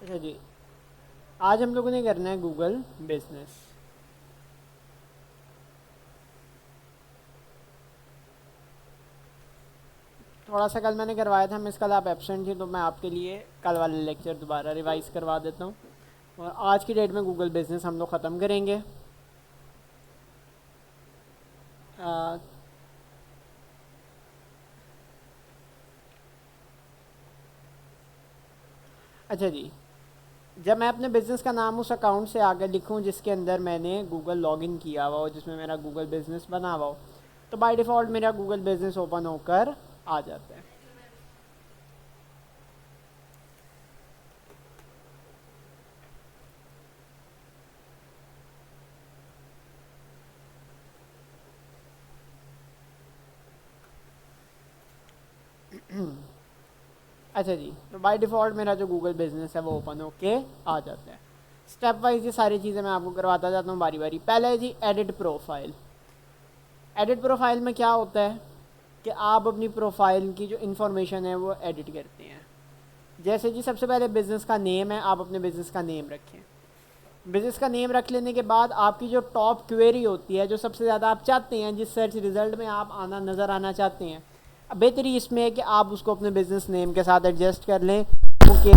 अच्छा जी, आज हम लोगों ने करना है गूगल बिजनेस। थोड़ा सा कल मैंने करवाया था मिस, कल आप एब्सेंट थी तो मैं आपके लिए कल वाले लेक्चर दोबारा रिवाइज करवा देता हूँ। और आज की डेट में गूगल बिजनेस हम लोग ख़त्म करेंगे। आ, अच्छा जी, जब मैं अपने बिज़नेस का नाम उस अकाउंट से आगे लिखूं जिसके अंदर मैंने गूगल लॉगिन किया हुआ हो, जिसमें मेरा गूगल बिजनेस बना हुआ हो, तो बाय डिफ़ॉल्ट मेरा गूगल बिजनेस ओपन होकर आ जाता है। अच्छा जी, तो बाय डिफ़ॉल्ट मेरा जो गूगल बिजनेस है वो ओपन होके आ जाता है। स्टेप वाइज ये सारी चीज़ें मैं आपको करवाता जाता हूँ बारी बारी। पहले है जी एडिट प्रोफाइल। एडिट प्रोफाइल में क्या होता है कि आप अपनी प्रोफाइल की जो इन्फॉर्मेशन है वो एडिट करते हैं। जैसे जी सबसे पहले बिज़नेस का नेम है, आप अपने बिज़नेस का नेम रखें। बिज़नेस का नेम रख लेने के बाद आपकी जो टॉप क्वेरी होती है, जो सबसे ज़्यादा आप चाहते हैं, जिस सर्च रिज़ल्ट में आप आना नज़र आना चाहते हैं, अब बेहतरी इसमें है कि आप उसको अपने बिज़नेस नेम के साथ एडजस्ट कर लें, क्योंकि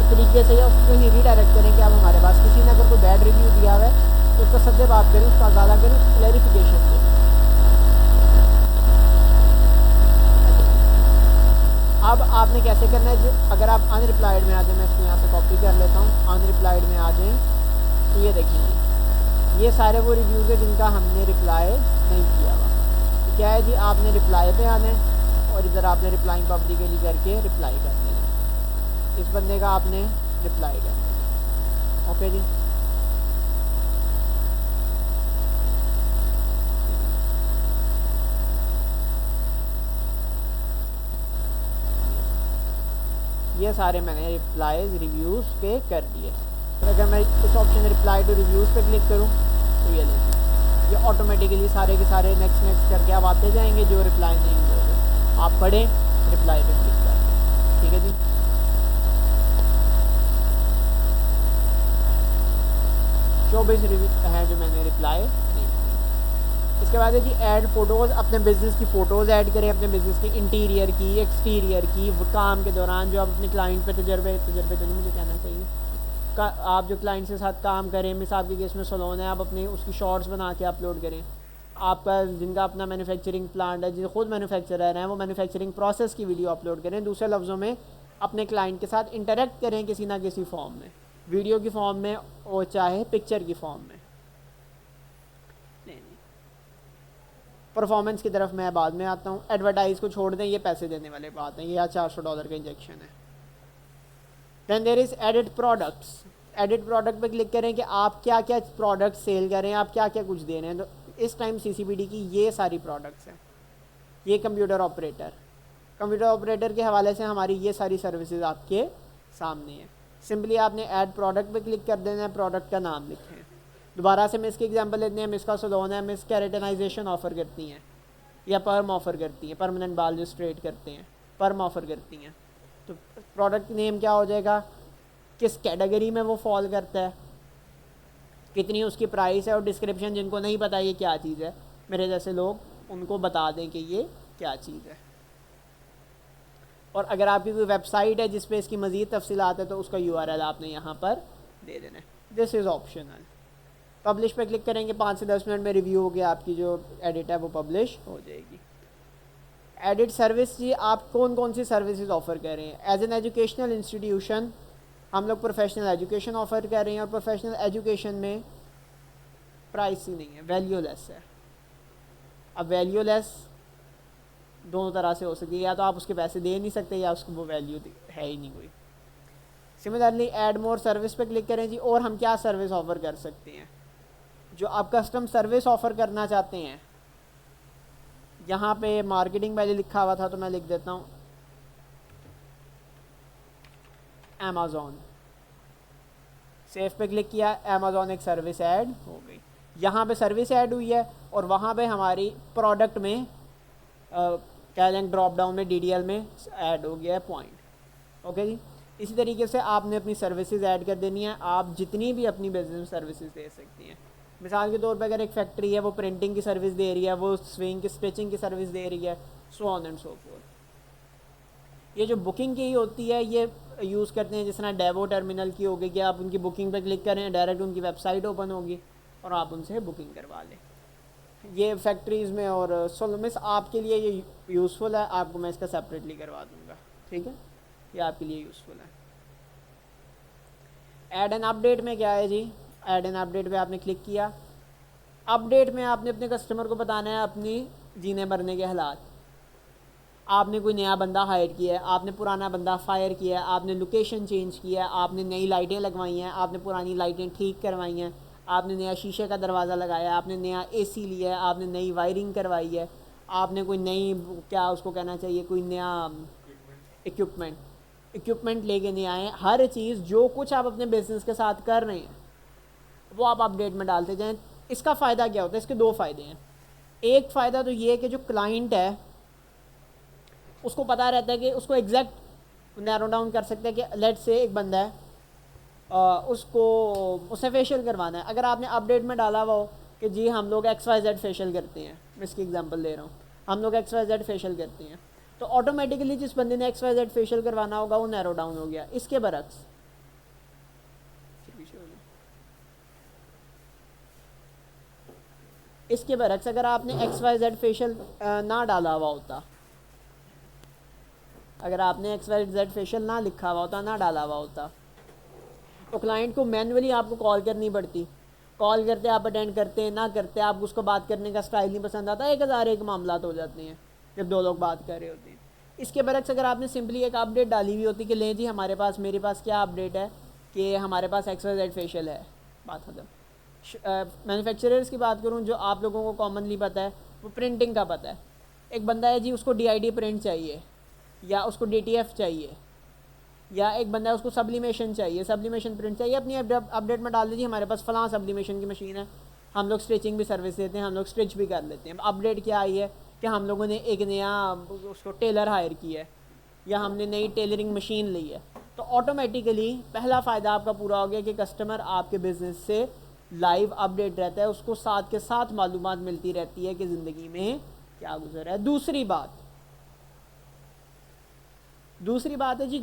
तरीके से या उसको कहीं रीडायरेक्ट करें कि आप हमारे पास किसी ने अगर कोई बैड रिव्यू दिया हुआ है तो उसका सद्दे बात करें, उसका अगाला करें, उसकी क्लैरिफिकेशन दें। अब आपने कैसे करना है, अगर आप अनरिप्लाइड में आ जाए, मैं इसको यहाँ से कॉपी कर लेता हूँ, अनरिप्लाइड में आ जाएँ तो ये देखिए ये सारे वो रिव्यूज़ है जिनका हमने रिप्लाई नहीं किया हुआ। तो क्या है जी, आपने रिप्लाई पे आना है और इधर आपने रिप्लाइंग पब्लिकली करके रिप्लाई कर देना है, इस बंदे का आपने रिप्लाई कर देना। ओके जी, ये सारे मैंने रिप्लाईज रिव्यूज़ पे कर दिए। तो अगर मैं इस ऑप्शन रिप्लाई टू रिव्यूज़ पे क्लिक करूँ तो ये देखिए ये ऑटोमेटिकली सारे के सारे नेक्स्ट नेक्स्ट करके आप आते जाएंगे, जो रिप्लाई नहीं हुए आप पढ़ें, रिप्लाई पे क्लिक कर दें। ठीक है जी, 24 रिव्यू हैं जो मैंने रिप्लाई नहीं किए। इसके बाद है जी ऐड फ़ोटोज़, अपने बिज़नेस की फ़ोटोज़ ऐड करें, अपने बिज़नेस की इंटीरियर की, एक्सटीरियर की, काम के दौरान जो आप अपने क्लाइंट पे तजर्बे तो नहीं मुझे कहना चाहिए आप जो क्लाइंट के साथ काम करें, मिसाल के केस में सलोन है, आप अपने उसकी शॉर्ट्स बना के अपलोड करें। आपका जिनका अपना मैन्युफैक्चरिंग प्लांट है, जो खुद मैन्युफैक्चरर हैं, वो मैन्युफैक्चरिंग प्रोसेस की वीडियो अपलोड करें। दूसरे लफ्ज़ों में अपने क्लाइंट के साथ इंटरेक्ट करें किसी ना किसी फॉर्म में, वीडियो की फॉर्म में और चाहे पिक्चर की फॉर्म में। नहीं परफॉर्मेंस की तरफ मैं बाद में आता हूँ। एडवर्टाइज़ को छोड़ दें, ये पैसे देने वाले बात है, ये $400 का इंजेक्शन है। Then there is edit products, edit product पे क्लिक करें कि आप क्या क्या प्रोडक्ट सेल करें, आप क्या क्या कुछ दे रहे हैं। तो इस टाइम CCPD की ये सारी प्रोडक्ट्स हैं। ये कंप्यूटर ऑपरेटर के हवाले से हमारी ये सारी सर्विसेज आपके सामने है। सिंपली आपने ऐड प्रोडक्ट पे क्लिक कर देना है, प्रोडक्ट का नाम लिखें। दोबारा से मिस की एग्जांपल लेते हैं, मिस का सलोन है, मिस कैरेटनाइजेशन ऑफ़र करती हैं या पर्म ऑफ़र करती हैं, परमानेंट बाल जो स्ट्रेट करते हैं पर्म ऑफ़र करती हैं। तो प्रोडक्ट नेम क्या हो जाएगा, किस कैटेगरी में वो फॉल करता है, कितनी उसकी प्राइस है, और डिस्क्रिप्शन जिनको नहीं पता ये क्या चीज़ है, मेरे जैसे लोग उनको बता दें कि ये क्या चीज़ है। और अगर आपकी कोई वेबसाइट है जिस पे इसकी मज़ीद तफसीलात है तो उसका URL आपने यहाँ पर दे देना है। This is optional. पब्लिश पे क्लिक करेंगे, 5 से 10 मिनट में रिव्यू हो गया, आपकी जो एडिट है वो पब्लिश हो जाएगी। एडिट सर्विस जी, आप कौन कौन सी सर्विसेज ऑफ़र कर रहे हैं। एज एन एजुकेशनल इंस्टीट्यूशन हम लोग प्रोफेशनल एजुकेशन ऑफ़र कर रहे हैं, और प्रोफेशनल एजुकेशन में प्राइस ही नहीं है, वैल्यूलेस है। अब वैल्यूलेस दोनों तरह से हो सकती है, या तो आप उसके पैसे दे नहीं सकते या उसको वो वैल्यू है ही नहीं कोई। सिमिलरली ऐड मोर सर्विस पे क्लिक करें जी, और हम क्या सर्विस ऑफ़र कर सकते हैं। जो आप कस्टम सर्विस ऑफ़र करना चाहते हैं, यहाँ पे मार्केटिंग पहले लिखा हुआ था तो मैं लिख देता हूँ अमेज़ॉन। सेव पे क्लिक किया, अमेज़ॉन एक सर्विस ऐड हो गई। यहाँ पे सर्विस ऐड हुई है और वहाँ पे हमारी प्रोडक्ट में क्या लें ड्रॉप डाउन में DDL में ऐड हो गया है पॉइंट। ओके जी, इसी तरीके से आपने अपनी सर्विसेज ऐड कर देनी है। आप जितनी भी अपनी बिजनेस सर्विसेज दे सकती हैं। मिसाल के तौर पे अगर एक फैक्ट्री है, वो प्रिंटिंग की सर्विस दे रही है, वो स्विंग की स्टिचिंग की सर्विस दे रही है, so on and so fourth. ये जो बुकिंग की होती है ये यूज़ करते हैं, जिस तरह डेवो टर्मिनल की हो गई कि आप उनकी बुकिंग पर क्लिक करें, डायरेक्ट उनकी वेबसाइट ओपन होगी और आप उनसे बुकिंग करवा लें। ये फैक्ट्रीज़ में और सोलमिस आपके लिए ये यूज़फुल है, आपको मैं इसका सेपरेटली करवा दूँगा। ठीक है, ये आपके लिए यूज़फुल है। ऐड एंड अपडेट में क्या है जी, ऐड एंड अपडेट पे आपने क्लिक किया। अपडेट में आपने अपने कस्टमर को बताना है अपनी जीने मरने के हालात। आपने कोई नया बंदा हायर किया है, आपने पुराना बंदा फायर किया है, आपने लोकेशन चेंज किया है, आपने नई लाइटें लगवाई हैं, आपने पुरानी लाइटें ठीक करवाई हैं, आपने नया शीशे का दरवाज़ा लगाया है, आपने नया AC लिया है, आपने नई वायरिंग करवाई है, आपने कोई नई क्या उसको कहना चाहिए कोई नया इक्विपमेंट लेके नहीं आए। हर चीज़ जो कुछ आप अपने बिजनेस के साथ कर रहे हैं वो आप अपडेट में डालते जाएं। इसका फ़ायदा क्या होता है, इसके दो फ़ायदे हैं। एक फ़ायदा तो ये है कि जो क्लाइंट है उसको पता रहता है कि उसको एग्जैक्ट नैरो डाउन कर सकते हैं कि लेट से एक बंदा है उससे फेशियल करवाना है। अगर आपने अपडेट में डाला हुआ हो कि जी हम लोग XYZ फेशियल करते हैं, मैं इसकी एग्जांपल दे रहा हूँ, हम लोग XYZ फेशियल करते हैं, तो ऑटोमेटिकली जिस बंदे ने XYZ फेशियल करवाना होगा वो नैरो डाउन हो गया। इसके बरक्स इसके बरक्स अगर आपने XYZ फेशियल ना डाला हुआ होता, अगर आपने XYZ फेशियल ना लिखा हुआ होता, ना डाला हुआ होता, तो क्लाइंट को मैनुअली आपको कॉल करनी पड़ती। कॉल करते आप अटेंड करते ना करते, आप उसको बात करने का स्टाइल नहीं पसंद आता, 1001 मामला हो जाते हैं जब दो लोग बात कर रहे होते हैं। इसके बरक्स अगर आपने सिंपली एक अपडेट डाली हुई होती कि लें जी हमारे पास, मेरे पास क्या अपडेट है कि हमारे पास XYZ फेशियल है, बात खत्म। मैन्युफैक्चरर्स की बात करूँ, जो आप लोगों को कॉमनली पता है, वो प्रिंटिंग का पता है। एक बंदा है जी, उसको DID प्रिंट चाहिए, या उसको DTF चाहिए, या एक बंदा है उसको सब्लिमेशन चाहिए, सब्लिमेशन प्रिंट चाहिए, अपनी अपडेट में डाल दीजिए हमारे पास फ़लाँ सब्लिमेशन की मशीन है, हम लोग स्टिचिंग भी सर्विस देते हैं, हम लोग स्टिच भी कर लेते हैं। अपडेट क्या आई है कि हम लोगों ने एक नया उसको टेलर हायर किया है, या हमने नई टेलरिंग मशीन ली है, तो ऑटोमेटिकली पहला फ़ायदा आपका पूरा हो गया कि कस्टमर आपके बिज़नेस से लाइव अपडेट रहता है, उसको साथ के साथ मालूमात मिलती रहती है कि ज़िंदगी में क्या गुजर है। दूसरी बात है जी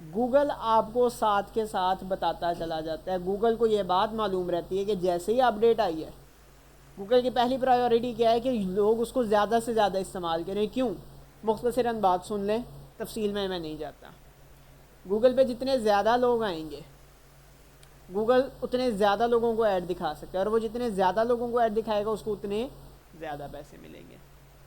गूगल आपको साथ के साथ बताता चला जाता है। गूगल को ये बात मालूम रहती है कि जैसे ही अपडेट आई है, गूगल की पहली प्रायोरिटी क्या है कि लोग उसको ज़्यादा से ज़्यादा इस्तेमाल करें। क्यों? मुख्तसरन बात सुन लें, तफसील में मैं नहीं जाता। गूगल पे जितने ज़्यादा लोग आएंगे, गूगल उतने ज़्यादा लोगों को ऐड दिखा सकता है, और वो जितने ज़्यादा लोगों को ऐड दिखाएगा उसको उतने ज़्यादा पैसे मिलेंगे।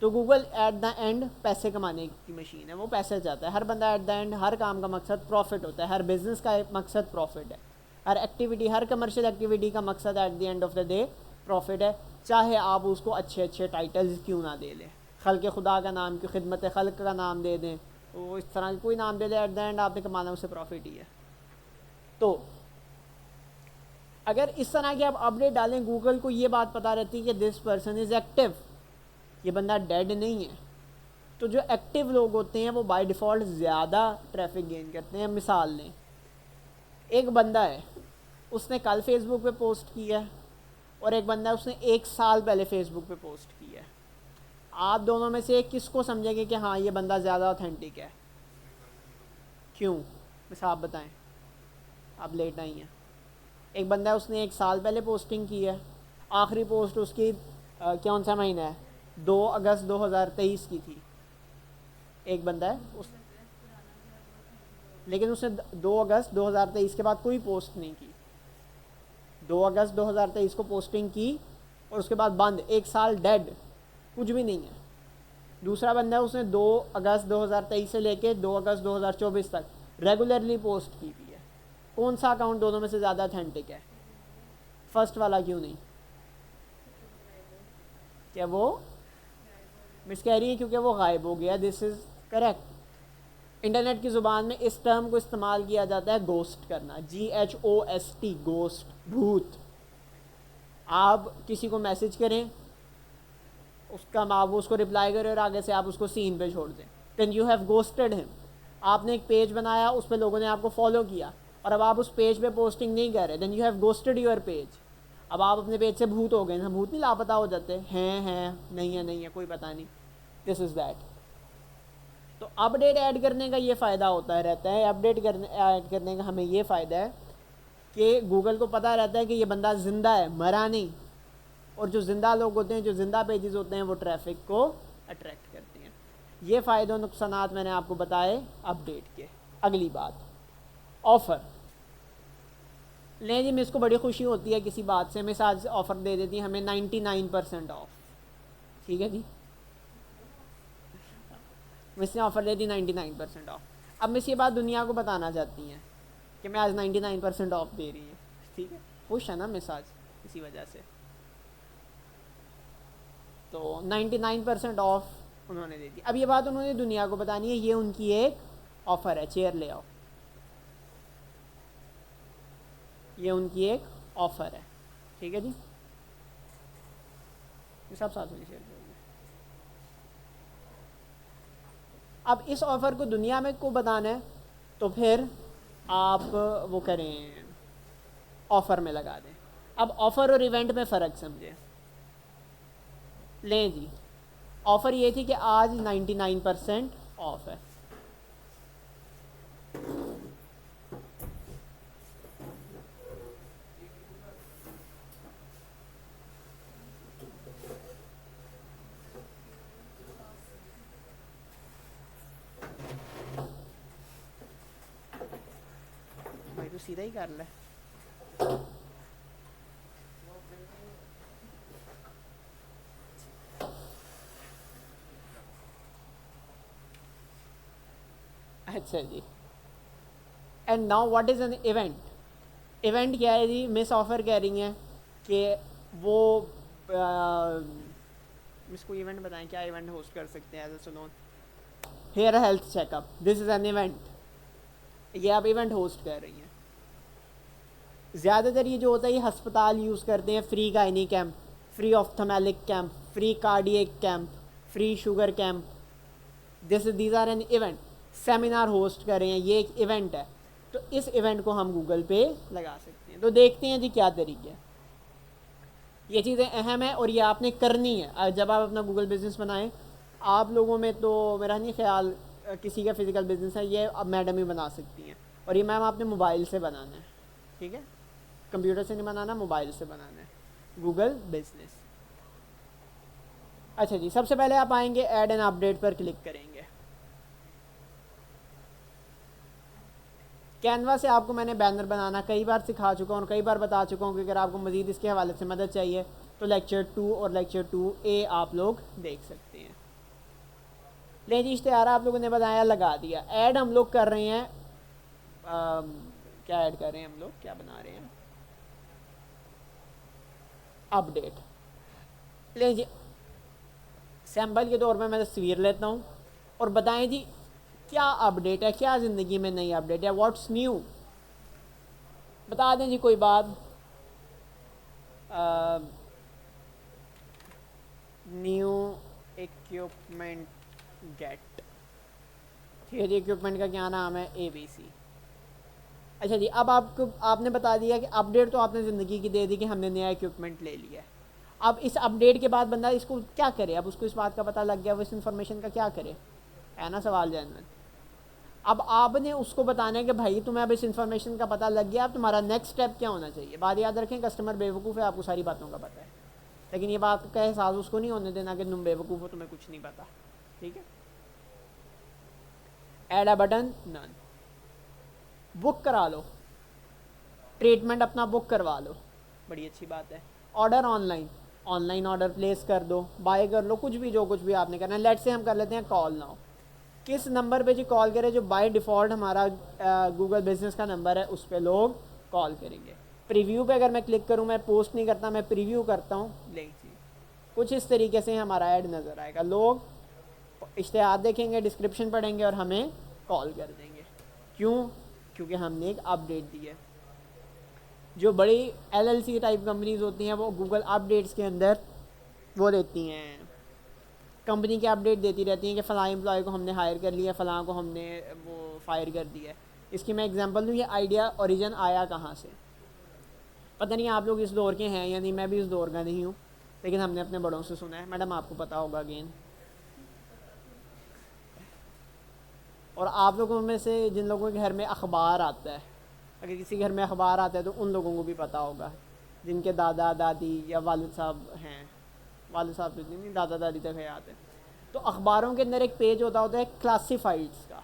तो गूगल एट द एंड पैसे कमाने की मशीन है, वो पैसे चाहता है। हर बंदा एट द एंड, हर काम का मकसद प्रॉफिट होता है, हर बिज़नेस का एक मकसद प्रॉफिट है, हर एक्टिविटी, हर कमर्शियल एक्टिविटी का मकसद at the end of the day profit है। चाहे आप उसको अच्छे अच्छे टाइटल्स क्यों ना दे लें, खल्क़ खुदा का नाम क्यों, खिदमत खल्क़ का नाम दे दें, वो इस तरह कोई नाम दे दें, एट द एंड आपने कमाना उससे प्रॉफिट ही है। तो अगर इस तरह की आप अपडेट डालें, गूगल को ये बात पता रहती है कि दिस पर्सन इज़ एक्टिव, ये बंदा डेड नहीं है। तो जो एक्टिव लोग होते हैं वो बाय डिफ़ॉल्ट ज़्यादा ट्रैफिक गेन करते हैं। मिसाल लें, एक बंदा है, उसने कल फेसबुक पे पोस्ट किया है, और एक बंदा है उसने 1 साल पहले फेसबुक पे पोस्ट किया है। आप दोनों में से किसको समझेंगे कि हाँ ये बंदा ज़्यादा ऑथेंटिक है? क्यों? बस आप बताएं, आप लेट आई हैं। एक बंदा है, उसने 1 साल पहले पोस्टिंग की है, आखिरी पोस्ट उसकी कौन सा महीना है, 2 अगस्त 2023 की थी। एक बंदा है लेकिन उसने 2 अगस्त 2023 के बाद कोई पोस्ट नहीं की, 2 अगस्त 2023 को पोस्टिंग की और उसके बाद बंद, 1 साल डेड, कुछ भी नहीं है। दूसरा बंदा है, उसने 2 अगस्त 2023 से लेके 2 अगस्त 2024 तक रेगुलरली पोस्ट की हुई है। कौन सा अकाउंट दोनों में से ज़्यादा अथेंटिक है? फर्स्ट वाला क्यों नहीं? क्या वो मिस कह रही है? क्योंकि वो गायब हो गया। This is correct. इंटरनेट की ज़ुबान में इस टर्म को इस्तेमाल किया जाता है घोस्ट करना, GHOST, घोस्ट, भूत। आप किसी को मैसेज करें, उसका आप उसको रिप्लाई करें और आगे से आप उसको सीन पे छोड़ दें, then you have ghosted him. आपने एक पेज बनाया, उस पर लोगों ने आपको फॉलो किया, और अब आप उस पेज पे पोस्टिंग नहीं कर रहे, then you have ghosted your page. अब आप अपने पेज से भूत हो गए ना। भूत नहीं लापता हो जाते हैं, नहीं है, कोई पता नहीं। This is that. तो अपडेट ऐड करने का ये फ़ायदा होता रहता है, ऐड करने का हमें ये फ़ायदा है कि गूगल को पता रहता है कि ये बंदा ज़िंदा है, मरा नहीं। और जो ज़िंदा लोग होते हैं, जो ज़िंदा पेजेस होते हैं, वो ट्रैफिक को अट्रैक्ट करते हैं। ये फ़ायदे और नुकसानात मैंने आपको बताए अपडेट के। अगली बात, ऑफ़र। लें जी, मिस को बड़ी खुशी होती है किसी बात से, मिस आज ऑफ़र दे देती है हमें 99% ऑफ। ठीक है जी, मिस ने ऑफ़र दे दी 99% ऑफ। अब मिस ये बात दुनिया को बताना चाहती हैं कि मैं आज 99% ऑफ दे रही हूँ। ठीक है, खुश है ना मिस आज इसी वजह से। तो 99% ऑफ उन्होंने दे दी। अब ये बात उन्होंने दुनिया को बतानी है, ये उनकी एक ऑफ़र है। चेयर ले आओ, ये उनकी एक ऑफ़र है। ठीक है जी, ये सब साथ में शेयर करेंगे। अब इस ऑफ़र को दुनिया में को बताना है, तो फिर आप वो करें, ऑफ़र में लगा दें। अब ऑफ़र और इवेंट में फ़र्क समझें। लें जी, ऑफ़र ये थी कि आज 99% ऑफ है। सीधा ही कर ले। अच्छा जी, and now what is an event? Event क्या है जी? मिस ऑफर कह रही हैं कि वो मिस को इवेंट बताएं, क्या इवेंट होस्ट कर सकते हैं as a salon? Hair health checkup, this is an event. ये आप इवेंट होस्ट कर रही हैं। ज़्यादातर ये जो होता है ये अस्पताल यूज़ करते हैं, free gynae camp, free ophthalmic camp, free cardiac camp, free sugar camp, these are an event. Seminar host कर रहे हैं, ये एक इवेंट है। तो इस इवेंट को हम गूगल पे लगा सकते हैं। तो देखते हैं जी क्या तरीके हैं। ये चीज़ें अहम है और ये आपने करनी है जब आप अपना गूगल बिजनेस बनाएं। आप लोगों में तो मेरा नहीं ख्याल किसी का फिजिकल बिजनेस है, ये अब मैडम ही बना सकती हैं। और ये मैम आपने मोबाइल से बनाना है, ठीक है? कंप्यूटर से नहीं बनाना, मोबाइल से बनाना है गूगल बिजनेस। अच्छा जी, सबसे पहले आप आएंगे ऐड एंड अपडेट पर क्लिक करेंगे। कैनवा से आपको मैंने बैनर बनाना कई बार सिखा चुका हूँ और कई बार बता चुका हूँ कि अगर आपको मज़ीद इसके हवाले से मदद चाहिए तो लेक्चर 2 और लेक्चर 2A आप लोग देख सकते हैं। ले जी, इश्तिहार आप लोगों ने बताया, लगा दिया। ऐड हम लोग कर रहे हैं, क्या ऐड कर रहे हैं हम लोग, क्या बना रहे हैं? अपडेट। ले जी, सैम्पल के तौर पे मैं तस्वीर लेता हूँ और बताएं जी क्या अपडेट है, क्या ज़िंदगी में नई अपडेट है, व्हाट्स न्यू? बता दें जी कोई बात। न्यू इक्विपमेंट गेट, ठीक है जी। इक्विपमेंट का क्या नाम है? ABC। अच्छा जी, अब आपने बता दिया कि अपडेट तो आपने ज़िंदगी की दे दी कि हमने नया इक्विपमेंट ले लिया है। अब इस अपडेट के बाद बंदा इसको क्या करे? अब उसको इस बात का पता लग गया, वो इस इन्फॉर्मेशन का क्या करे? है ना सवाल जैनवन। अब आपने उसको बताना है कि भाई तुम्हें अब इस इन्फॉर्मेशन का पता लग गया, अब तुम्हारा नेक्स्ट स्टेप क्या होना चाहिए। बात याद रखें, कस्टमर बेवकूफ़ है, आपको सारी बातों का पता है, लेकिन ये बात का एहसास उसको नहीं होने देना कि तुम बेवकूफ़ हो, तुम्हें कुछ नहीं पता, ठीक है? Add a button, none. Book करा लो, ट्रीटमेंट अपना बुक करवा लो, बड़ी अच्छी बात है। Order online, online order place कर दो, बाय कर लो, कुछ भी जो कुछ भी आपने करना है। लेट से हम कर लेते हैं कॉल नाउ। किस नंबर पे जी कॉल करें? जो बाय डिफ़ॉल्ट हमारा गूगल बिजनेस का नंबर है उस पर लोग कॉल करेंगे। प्रीव्यू पे अगर मैं क्लिक करूँ, मैं पोस्ट नहीं करता, मैं प्रीव्यू करता हूँ, लीजिए कुछ इस तरीके से हमारा ऐड नज़र आएगा। लोग इश्तिहार देखेंगे, डिस्क्रिप्शन पढ़ेंगे और हमें कॉल कर देंगे। क्यों? क्योंकि हमने एक अपडेट दी है। जो बड़ी LLC टाइप कंपनीज होती हैं वो गूगल अपडेट्स के अंदर वो देती हैं, कंपनी के अपडेट देती रहती हैं कि फ़लाँ एम्प्लॉय को हमने हायर कर लिया, फ़लाँ को हमने वो फायर कर दिया है। इसकी मैं एग्जांपल दूँ, ये आइडिया ओरिजिन आया कहाँ से पता नहीं। आप लोग इस दौर के हैं या नहीं, मैं भी इस दौर का नहीं हूँ, लेकिन हमने अपने बड़ों से सुना है। मैडम आपको पता होगा अगेन। और आप लोगों में से जिन लोगों के घर में अखबार आता है, अगर किसी घर में अखबार आता है तो उन लोगों को भी पता होगा जिनके दादा दादी या वालिद साहब हैं। वालिद साहब तो नहीं, दादा दादी तक है याद है। तो अखबारों के अंदर एक पेज होता है क्लासिफाइड्स का।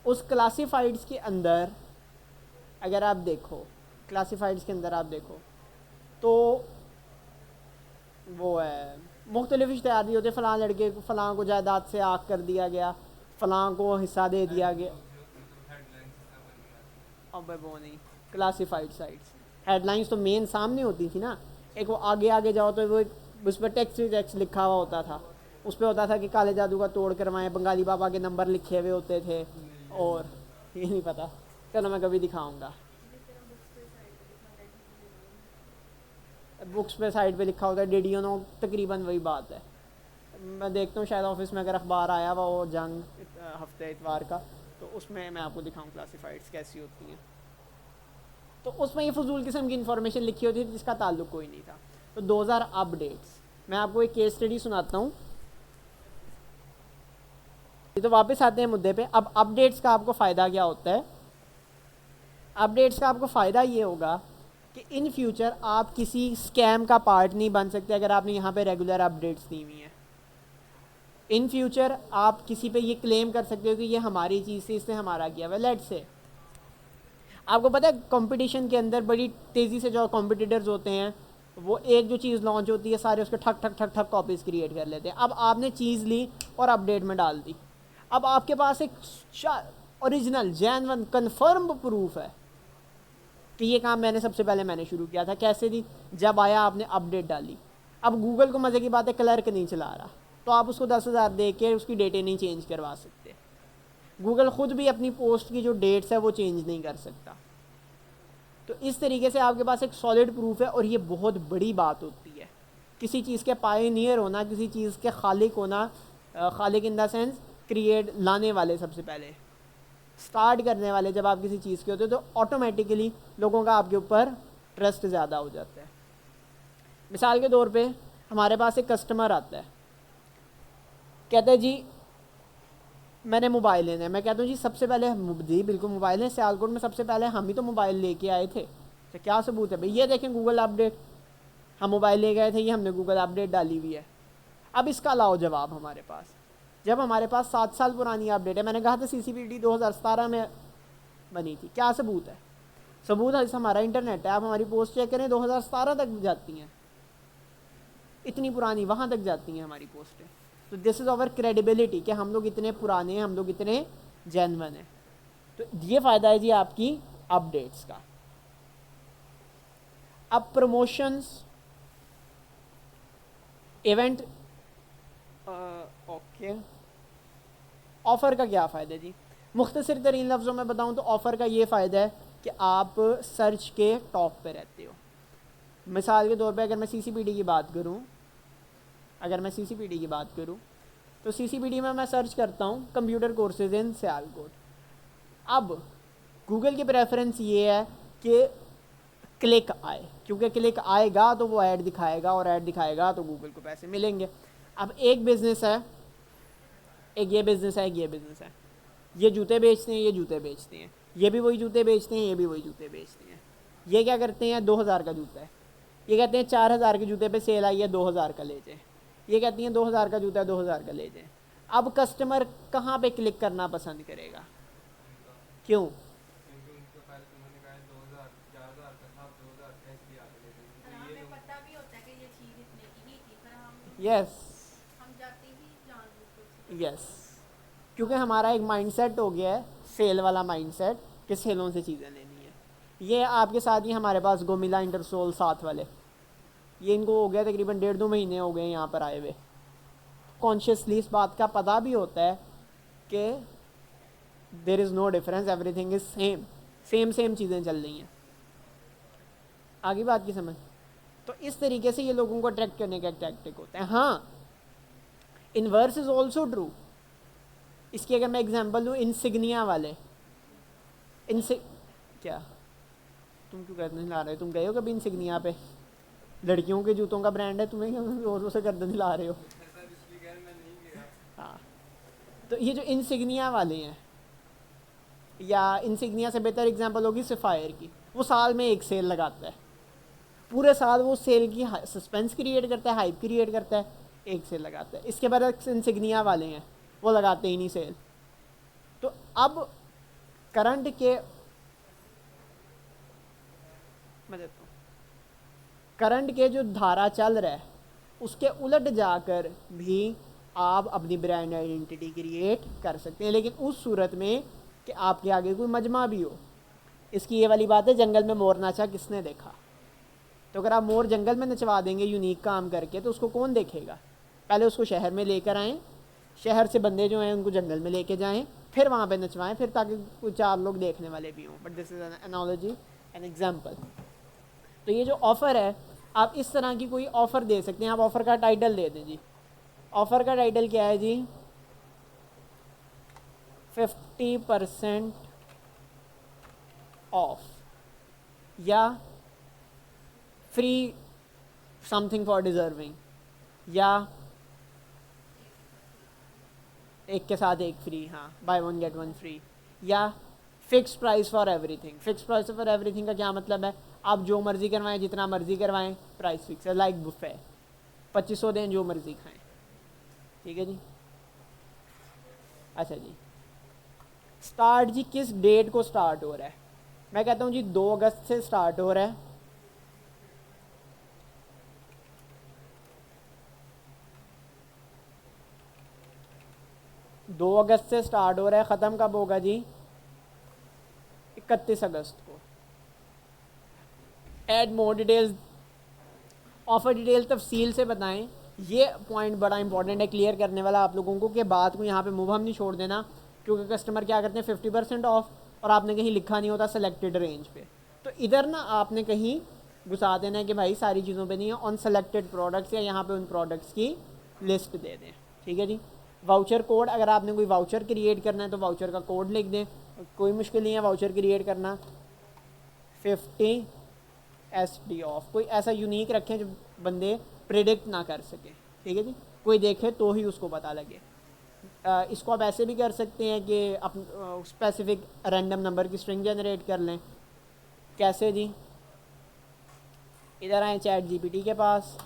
उस क्लासिफाइड्स के अंदर अगर आप देखो, क्लासिफाइड्स के अंदर आप देखो तो वो है मुख्तलिफ इश्तिहार भी होते हैं। फ़लाँ लड़के को, फ़लाँ को जायदाद से आग कर दिया गया, फ़लाँ को हिस्सा दे दिया गया। अब वो नहीं, क्लासिफाइड साइट्स हेडलाइंस तो मेन सामने होती थी ना। एक वो आगे आगे जाओ तो वो एक उस पर टेक्स्ट लिखा हुआ होता था, उस पर होता था कि काले जादू का तोड़ करवाएं, बंगाली बाबा के नंबर लिखे हुए होते थे। और ये नहीं पता, चलो मैं कभी दिखाऊंगा। बुक्स पे साइड पे लिखा होता है, डिड यू नो, तकरीबन वही बात है। मैं देखता हूँ शायद ऑफिस में अगर अखबार आया हुआ वो जंग हफ्ते इतवार का, तो उसमें मैं आपको दिखाऊँ क्लासिफाइड्स कैसी होती हैं। तो उसमें ये फजूल किस्म की इन्फॉर्मेशन लिखी होती थी जिसका ताल्लुक कोई नहीं था। तो 2000 अपडेट्स, मैं आपको एक केस स्टडी सुनाता हूँ। तो वापस आते हैं मुद्दे पे। अब अपडेट्स का आपको फ़ायदा क्या होता है? अपडेट्स का आपको फ़ायदा ये होगा कि इन फ्यूचर आप किसी स्कैम का पार्ट नहीं बन सकते अगर आपने यहाँ पे रेगुलर अपडेट्स दी हुई हैं। इन फ्यूचर आप किसी पे ये क्लेम कर सकते हो कि ये हमारी चीज़ से, इससे हमारा किया हुआ। लेट्स से आपको पता है कंपटीशन के अंदर बड़ी तेज़ी से जो कॉम्पिटिटर्स होते हैं वो एक जो चीज़ लॉन्च होती है सारे उसके ठक ठक ठक ठक कॉपीज़ क्रिएट कर लेते हैं। अब आपने चीज़ ली और अपडेट में डाल दी, अब आपके पास एक ओरिजिनल जेन्युइन कन्फर्म प्रूफ है कि ये काम मैंने सबसे पहले मैंने शुरू किया था। कैसे दी? जब आया आपने अपडेट डाली। अब गूगल को मज़े की बात है क्लर्क नहीं चला रहा, तो आप उसको 10,000 दे के उसकी डेटें नहीं चेंज करवा सकते। गूगल ख़ुद भी अपनी पोस्ट की जो डेट्स है वो चेंज नहीं कर सकता। तो इस तरीके से आपके पास एक सॉलिड प्रूफ है, और ये बहुत बड़ी बात होती है किसी चीज़ के पायनियर होना, किसी चीज़ के खालिक होना। खालिक इन द सेंस क्रिएट, लाने वाले, सबसे पहले स्टार्ट करने वाले। जब आप किसी चीज़ के होते हो तो ऑटोमेटिकली लोगों का आपके ऊपर ट्रस्ट ज़्यादा हो जाता है। मिसाल के तौर पे हमारे पास एक कस्टमर आता है, कहता है जी मैंने मोबाइल लेना है। मैं कहता हूँ जी सबसे पहले जी बिल्कुल मोबाइल है, सियालकोट में सबसे पहले हम ही तो मोबाइल लेके आए थे। तो क्या सबूत है भाई? ये देखें गूगल अपडेट, हम मोबाइल ले गए थे, ये हमने गूगल अपडेट डाली हुई है। अब इसका लाओ जवाब हमारे पास, जब हमारे पास 7 साल पुरानी अपडेट है। मैंने कहा था CCPD 2017 में बनी थी, क्या सबूत है? सबूत है हमारा इंटरनेट है। आप हमारी पोस्ट चेक करें 2017 तक जाती हैं, इतनी पुरानी वहाँ तक जाती हैं हमारी पोस्टें। तो दिस इज़ आवर क्रेडिबिलिटी कि हम लोग इतने पुराने हैं, हम लोग इतने जेन्युइन हैं। तो ये फ़ायदा है जी आपकी अपडेट्स का। अब प्रमोशंस, इवेंट, ओके, ऑफ़र का क्या फ़ायदा है जी? मुख्तसर तरीन लफ्ज़ों में बताऊँ तो ऑफ़र का ये फ़ायदा है कि आप सर्च के टॉप पे रहते हो। मिसाल के तौर पे अगर मैं CCPD की बात करूँ, तो CCPD में मैं सर्च करता हूँ कंप्यूटर कोर्सेज इन सियालकोट। अब गूगल की प्रेफरेंस ये है कि क्लिक आए, क्योंकि क्लिक आएगा तो वो ऐड दिखाएगा, और ऐड दिखाएगा तो गूगल को पैसे मिलेंगे। अब एक बिज़नेस है, एक ये बिज़नेस है, एक ये बिज़नेस है, ये जूते बेचते हैं, ये जूते बेचते हैं, ये भी वही जूते बेचते हैं, ये भी वही जूते बेचते हैं। ये क्या करते हैं? 2,000 का जूता है, ये कहते हैं 4,000 के जूते पे सेल आई है, 2,000 का ले जाए। ये कहती हैं 2,000 का जूता है, 2,000 का ले जाए। अब कस्टमर कहाँ पे क्लिक करना पसंद करेगा? क्यों? यस यस, क्योंकि हमारा एक माइंडसेट हो गया है सेल वाला माइंडसेट कि सेलों से चीज़ें लेनी है। ये आपके साथ ही हमारे पास गोमिला इंटरसोल साथ वाले, ये इनको हो गया तकरीबन 1.5-2 महीने हो गए यहाँ पर आए हुए। कॉन्शियसली इस बात का पता भी होता है कि there is no difference, everything is same चीज़ें चल रही हैं। आगे बात की समझ? तो इस तरीके से ये लोगों को अट्रैक्ट करने का एक टैक्टिक होता है। हाँ, इनवर्स इज़ ऑल्सो ट्रू। इसकी अगर मैं एग्जांपल दूँ, इंसिग्निया वाले, क्या तुम क्यों गर्दन हिला रहे हो? तुम गए हो कभी इंसिग्निया पे? लड़कियों के जूतों का ब्रांड है, तुम्हें जोरों से गर्दन हिला रहे हो? हाँ, तो ये जो इंसिग्निया वाले हैं, या इंसिग्निया से बेहतर एग्जांपल होगी सफ़ायर की, वो साल में एक सेल लगाता है, पूरे साल वो सेल की सस्पेंस क्रिएट करता है, हाइप क्रिएट करता है, एक सेल लगाता है। इसके बाद इंसिग्निया वाले हैं, वो लगाते ही नहीं सेल। तो अब करंट के जो धारा चल रहा है उसके उलट जाकर भी आप अपनी ब्रांड आइडेंटिटी क्रिएट कर सकते हैं, लेकिन उस सूरत में कि आपके आगे कोई मजमा भी हो। इसकी ये वाली बात है, जंगल में मोर नाचा किसने देखा? तो अगर आप मोर जंगल में नचवा देंगे यूनिक काम करके तो उसको कौन देखेगा? पहले उसको शहर में लेकर आएँ, शहर से बंदे जो हैं उनको जंगल में लेके जाएं, फिर वहाँ पे नचवाएं, फिर ताकि कोई 4 लोग देखने वाले भी हों। But this is N analogy, an example. तो ये जो ऑफ़र है, आप इस तरह की कोई ऑफ़र दे सकते हैं। आप ऑफ़र का टाइटल दे दें जी। ऑफ़र का टाइटल क्या है जी? 50% ऑफ, या फ्री समथिंग फॉर डिज़र्विंग, या एक के साथ एक फ्री, हाँ, बाय 1 गेट 1 फ्री, या fix price for everything. Fix price for everything का क्या मतलब है? आप जो मर्ज़ी करवाएं, जितना मर्ज़ी करवाएं, प्राइस फिक्स है, लाइक बुफे, 2500 दें, जो मर्ज़ी खाएं। ठीक है जी। अच्छा जी, स्टार्ट जी किस डेट को स्टार्ट हो रहा है? मैं कहता हूँ जी 2 अगस्त से स्टार्ट हो रहा है, 2 अगस्त से स्टार्ट हो रहा है, ख़त्म कब होगा जी? 31 अगस्त को। Add more details, offer details तफसील से बताएं। ये पॉइंट बड़ा इंपॉर्टेंट है क्लियर करने वाला आप लोगों को, कि बात को यहाँ पे मुबहम नहीं छोड़ देना, क्योंकि कस्टमर क्या करते हैं 50% ऑफ, और आपने कहीं लिखा नहीं होता सेलेक्टेड रेंज पे। तो इधर ना आपने कहीं घुसा देना है कि भाई सारी चीज़ों पे नहीं है, ऑन सेलेक्टेड प्रोडक्ट्स, या यहाँ पे उन प्रोडक्ट्स की लिस्ट दे दें। ठीक है जी। वाउचर कोड, अगर आपने कोई वाउचर क्रिएट करना है तो वाउचर का कोड लिख दें, कोई मुश्किल नहीं है वाउचर क्रिएट करना। 50 SD ऑफ, कोई ऐसा यूनिक रखें जो बंदे प्रिडिक्ट ना कर सके। ठीक है जी, कोई देखे तो ही उसको पता लगे। इसको आप ऐसे भी कर सकते हैं कि आप स्पेसिफिक रैंडम नंबर की स्ट्रिंग जनरेट कर लें। कैसे जी? इधर आए चैट GPT के पास,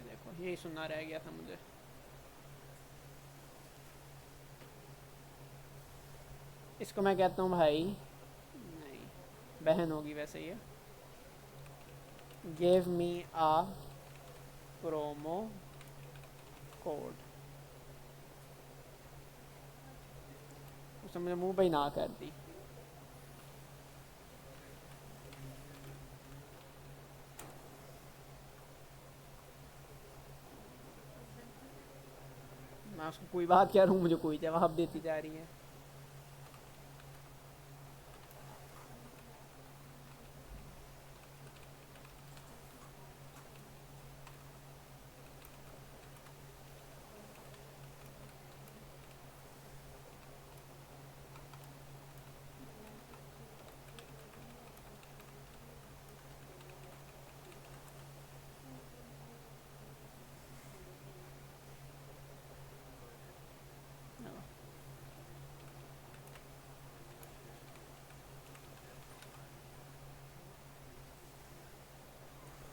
देखो यही सुनना रह गया था मुझे। इसको मैं कहता हूँ भाई, नहीं बहन होगी वैसे ये, गिव मी आ प्रोमो कोड। उसने मुझे मुंह पे ही ना कर दी। मैं उसको कोई बात कह रहा हूँ, मुझे कोई जवाब देती जा रही है।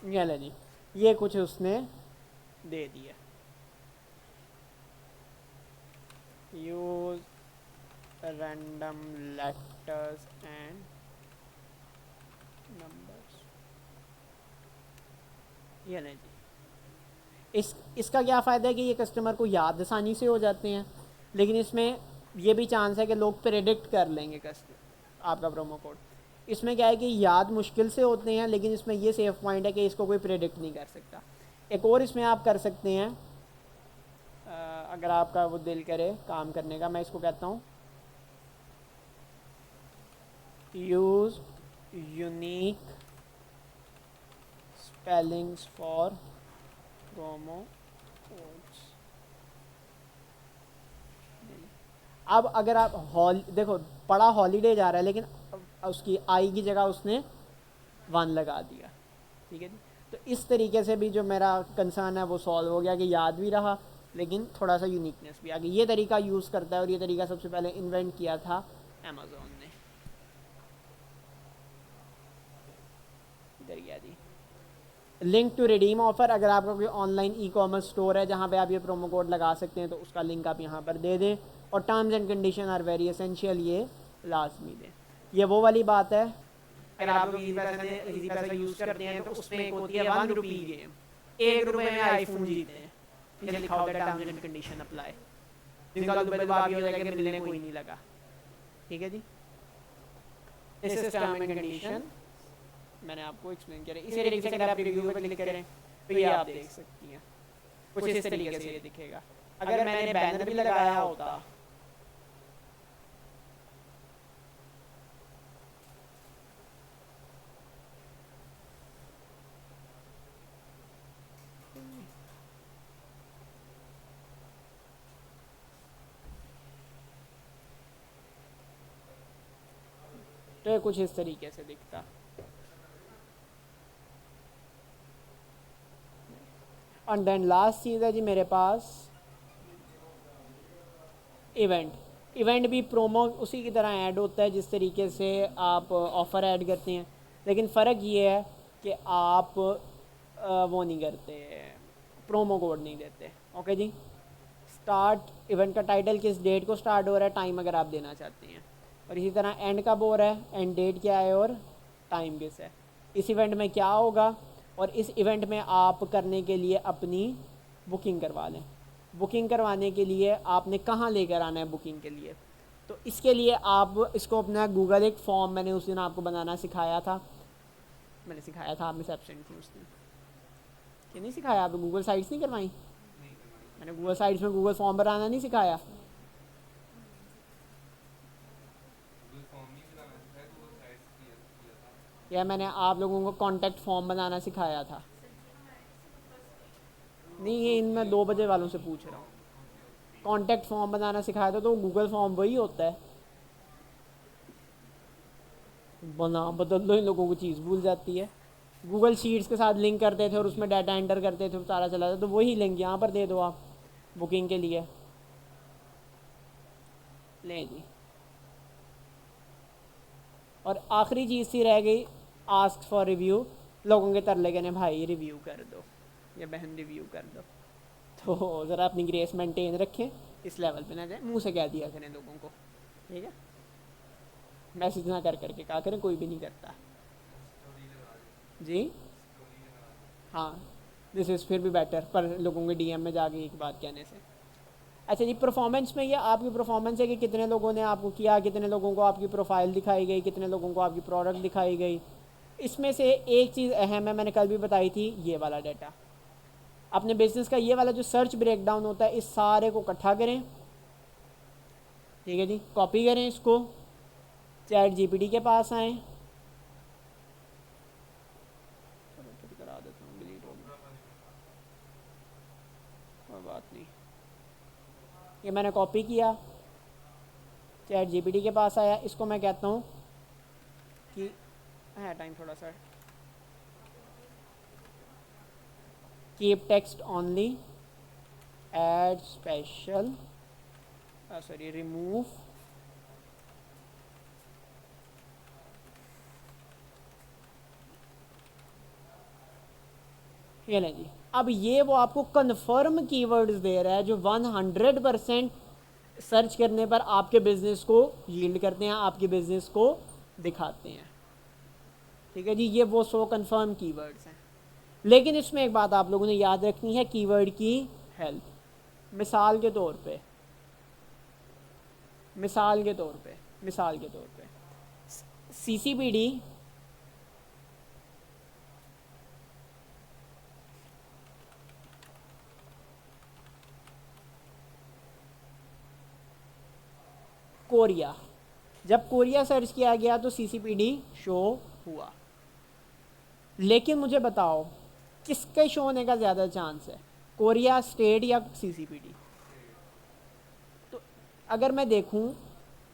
ये ले जी, ये कुछ उसने दे दिया। Use random letters and numbers. ये ले जी, इसका क्या फ़ायदा है कि ये कस्टमर को याद आसानी से हो जाते हैं, लेकिन इसमें ये भी चांस है कि लोग प्रेडिक्ट कर लेंगे कस्टमर आपका प्रोमो कोड। इसमें क्या है कि याद मुश्किल से होते हैं, लेकिन इसमें ये सेफ पॉइंट है कि इसको कोई प्रेडिक्ट नहीं कर सकता। एक और इसमें आप कर सकते हैं, अगर आपका वो दिल करे काम करने का, मैं इसको कहता हूँ use unique spellings for promo codes. अब अगर आप देखो पढ़ा हॉलीडे जा रहा है, लेकिन उसकी आई की जगह उसने 1 लगा दिया। ठीक है जी। तो इस तरीके से भी जो मेरा कंसर्न है वो सॉल्व हो गया, कि याद भी रहा लेकिन थोड़ा सा यूनिकनेस भी आ गई। ये तरीका यूज़ करता है, और ये तरीका सबसे पहले इन्वेंट किया था अमेज़ॉन ने। इधर गया जी, लिंक टू रिडीम ऑफ़र। अगर आपका कोई ऑनलाइन ई कॉमर्स स्टोर है जहाँ पे आप ये प्रोमो कोड लगा सकते हैं, तो उसका लिंक आप यहाँ पर दे दें, और terms and condition are very essential, ये लाजमी दें। ये वो वाली बात है, अगर आप लोग इजी पैसा यूज़ करते हैं तो उसमें एक होती है 1 रुपी गेम, 1 रुपये में आईफोन जीते हैं, ये लिखा होता है टर्म्स एंड कंडीशन अप्लाई, जिनका दुबई हो जाएगा कि मिलने कोई नहीं लगा। ठीक है जी, this is term and condition, मैंने आपको एक्सप्लेन किया। इसी तरीके से अगर आप रिव्यू पर क्लिक करें तो ये आप देख सकती हैं, कुछ इस तरीके से ये दिखेगा। अगर मैंने बैनर भी लगाया होता, तो कुछ इस तरीके से दिखता। एंड देन लास्ट चीज़ है जी मेरे पास इवेंट भी प्रोमो उसी की तरह ऐड होता है जिस तरीके से आप ऑफ़र ऐड करते हैं, लेकिन फ़र्क ये है कि आप वो नहीं करते, प्रोमो कोड नहीं देते। ओके जी, स्टार्ट इवेंट का टाइटल किस डेट को स्टार्ट हो रहा है, टाइम अगर आप देना चाहते हैं, और इसी तरह एंड कब हो रहा है, एंड डेट क्या है और टाइम किस है, इस इवेंट में क्या होगा, और इस इवेंट में आप करने के लिए अपनी बुकिंग करवा लें। बुकिंग करवाने के लिए आपने कहाँ लेकर आना है बुकिंग के लिए, तो इसके लिए आप इसको अपना गूगल एक फॉर्म, मैंने उस दिन आपको बनाना सिखाया था, आप मिस एब्सेंट थी उस दिन कि नहीं सिखाया, आप गूगल साइट्स नहीं करवाई, मैंने गूगल साइट्स में गूगल फॉर्म बनाना नहीं सिखाया, या मैंने आप लोगों को कॉन्टैक्ट फॉर्म बनाना सिखाया था। नहीं, ये इनमें 2 बजे वालों से पूछ रहा हूँ, कॉन्टैक्ट फॉर्म बनाना सिखाया था, तो गूगल फॉर्म वही होता है, बना बदल लो, इन लोगों को चीज़ भूल जाती है। गूगल शीट्स के साथ लिंक करते थे और उसमें डाटा एंटर करते थे, सारा चला था, तो वही लिंक यहाँ पर दे दो आप बुकिंग के लिए। लें जी, और आखिरी चीज़ सी रह गई, आस्क फॉर रिव्यू। लोगों के तरले कहने भाई रिव्यू कर दो या बहन रिव्यू कर दो, तो ज़रा अपनी ग्रेस मेंटेन रखें, इस लेवल पे ना जाए, मुंह से कह दिया करें लोगों को, ठीक है, मैसेज ना कर करके कहा करें, कोई भी नहीं करता जी। हाँ, दिस इज़ फिर भी बेटर, पर लोगों के डीएम में जाके एक बात कहने से। अच्छा जी, परफॉर्मेंस में ये आपकी परफॉर्मेंस है कि कितने लोगों ने आपको किया, कितने लोगों को आपकी प्रोफाइल दिखाई गई, कितने लोगों को आपकी प्रोडक्ट दिखाई गई। इसमें से एक चीज़ अहम है, मैंने कल भी बताई थी, ये वाला डाटा, अपने बिजनेस का ये वाला जो सर्च ब्रेकडाउन होता है, इस सारे को इकट्ठा करें, ठीक है जी, कॉपी करें इसको, चैट जीपीटी के पास आएँ, करा देता हूँ, डिलीट हो गया, कोई बात नहीं, ये मैंने कॉपी किया, चैट जीपीटी के पास आया, इसको मैं कहता हूँ कि है टाइम थोड़ा सा, keep text only, add special, sorry remove, ये लें जी। अब ये वो आपको कन्फर्म कीवर्ड्स दे रहा है जो 100% सर्च करने पर आपके बिजनेस को यील्ड करते हैं, आपके बिजनेस को दिखाते हैं, ठीक है जी। ये वो 100 कन्फर्म कीवर्ड्स हैं, लेकिन इसमें एक बात आप लोगों ने याद रखनी है, कीवर्ड की हेल्थ। मिसाल के तौर पे CCPD कोरिया, जब कोरिया सर्च किया गया तो CCPD शो हुआ, लेकिन मुझे बताओ किसके शो होने का ज़्यादा चांस है, कोरिया स्टेट या CCPD? तो अगर मैं देखूं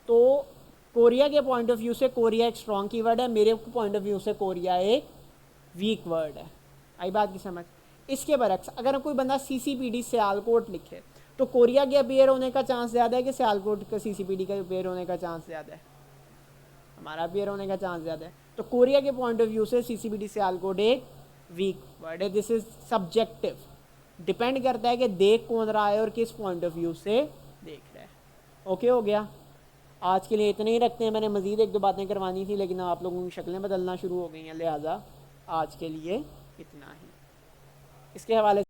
तो कोरिया के पॉइंट ऑफ व्यू से कोरिया एक स्ट्रॉन्ग कीवर्ड है, मेरे पॉइंट ऑफ व्यू से कोरिया एक वीक वर्ड है। आई बात की समझ? इसके बरक्स अगर कोई बंदा CCPD सियालकोट लिखे तो कोरिया के अपीयर होने का चांस ज़्यादा है कि सियालकोट का CCPD का अपीयर होने का चांस ज़्यादा है? हमारा अपीयर होने का चांस ज़्यादा है। तो कोरिया के पॉइंट ऑफ व्यू से CCPD सियालकोट एक वीक वर्ड है। दिस इज सब्जेक्टिव, डिपेंड करता है कि देख कौन रहा है और किस पॉइंट ऑफ व्यू से देख रहा है। ओके हो गया, आज के लिए इतने ही रखते हैं। मैंने मज़ीद 1-2 बातें करवानी थी लेकिन आप लोगों की शक्लें बदलना शुरू हो गई हैं, लिहाजा आज के लिए इतना ही। इसके हवाले